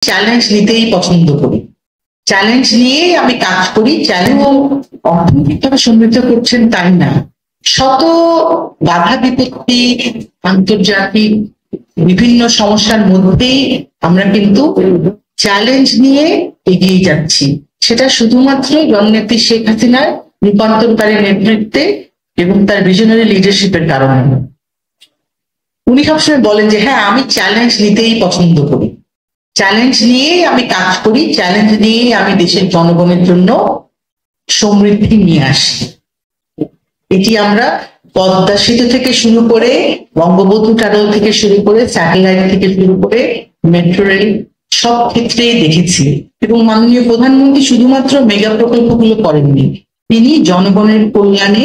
Challenge নিতেই পছন্দ করি, চ্যালেঞ্জ নিয়ে আমি কাজ করি। চ্যালেঞ্জ অর্থনৈতিকভাবে সমৃদ্ধ করছেন তাই না, শত বাধা বিপত্তি, আন্তর্জাতিক বিভিন্ন সমস্যার মধ্যেই আমরা কিন্তু চ্যালেঞ্জ নিয়ে এগিয়ে যাচ্ছি। সেটা শুধুমাত্র জননেত্রী শেখ হাসিনার রূপান্তরকারী নেতৃত্বে এবং তার ভিশনারি লিডারশিপের কারণে। উনি সবসময় বলেন যে হ্যাঁ, আমি চ্যালেঞ্জ নিতেই পছন্দ করি, চ্যালেঞ্জ নিয়ে আমি কাজ করি, চ্যালেঞ্জ নিয়ে আমি দেশের জনগণের জন্য সমৃদ্ধি নিয়ে আসি। এটি আমরা পদ্মা সেতু থেকে শুরু করে, বঙ্গবন্ধু টানেল থেকে শুরু করে, স্যাটেলাইট থেকে শুরু করে, মেট্রো রেল সব ক্ষেত্রেই দেখেছি। এবং মাননীয় প্রধানমন্ত্রী শুধুমাত্র মেগা প্রকল্পগুলো করেননি, তিনি জনগণের কল্যাণে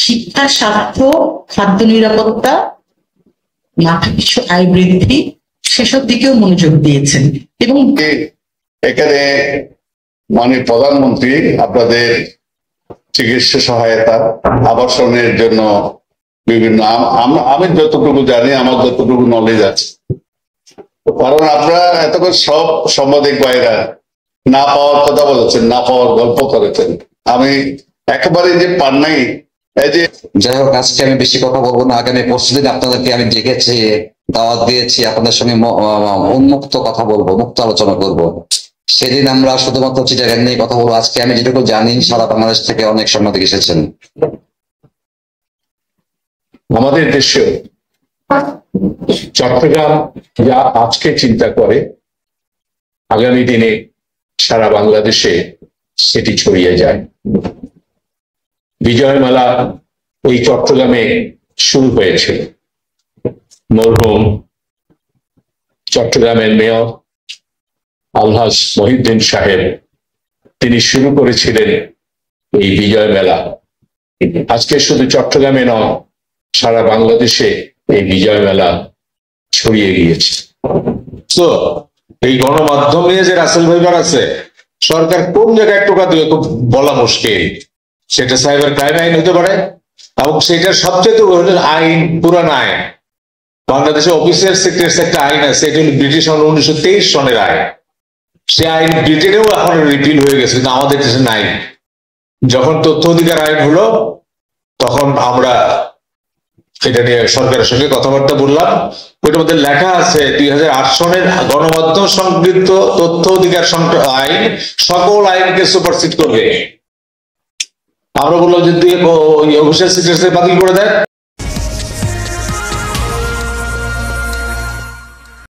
শিক্ষা, স্বাস্থ্য, খাদ্য নিরাপত্তা, মাথাপিছু আয় বৃদ্ধি সেসব দিকেও মনোযোগ দিয়েছেন। এবং এখানে মাননীয় প্রধানমন্ত্রী আপনাদের চিকিৎসা সহায়তা, আবাসনের জন্য বিভিন্ন, আমি যতটুকু জানি, আমার যতটুকু নলেজ আছে, কারণ আপনারা এতক্ষণ সব সাংবাদিক ভাইরা না পাওয়ার কথা বলেছেন, না পাওয়ার গল্প করেছেন, আমি একেবারে যে পান নাই। এই যে যাই হোক, আজকে আমি বেশি কথা বলবো না। আগামী পরশুদিন আপনাদেরকে আমি ডেকেছি, দাওয়াত দিয়েছি, আপনাদের সঙ্গে উন্মুক্ত কথা বলবো, মুক্ত আলোচনা করব। সেদিন আমরা শুধুমাত্র চিটাগাং নিয়ে কথা বলবো। আজকে আমি যেটুকু জানি, সারা বাংলাদেশ থেকে অনেক সাংবাদিক এসেছেন। আমাদের দেশে চট্টগ্রাম যা আজকে চিন্তা করে, আগামী দিনে সারা বাংলাদেশে সেটি ছড়িয়ে যায়। বিজয় মেলা এই চট্টগ্রামে শুরু হয়েছিল। মরহুম চট্টগ্রামের মেয়র আলহাজ মহিউদ্দিন সাহেব, তিনি শুরু করেছিলেন এই বিজয় মেলা। আজকে শুধু চট্টগ্রামে নয়, সারা বাংলাদেশে এই বিজয় মেলা ছড়িয়ে গিয়েছে। তো এই গণমাধ্যম নিয়ে যে রাসেল ভাইবার আছে, সরকার কোন জায়গায় টোকা দিবে খুব বলা মুশকিল। সেটা সাইবার ক্রাইম আইন হতে পারে, এবং সেটার সবচেয়ে আইন, পুরান আইন, বাংলাদেশে অফিসার সিক্রেটস একটা আইন আছে, এটা হল ব্রিটিশ 1923 সনের আইন। সে আইন ব্রিটেনেও এখন রিপিল হয়ে গেছে, কিন্তু আমাদের দেশে নাই। যখন তথ্য অধিকার আইন হলো, তখন আমরা এটা নিয়ে সরকারের সঙ্গে কথাবার্তা বললাম। ওইটার মধ্যে লেখা আছে 2008 সনের গণমাধ্যম সংক্রান্ত তথ্য অধিকার আইন সকল আইনকে সুপারসিড করবে। আমরা বললাম যে অফিসার সিক্রেটস বাতিল করে দেয়।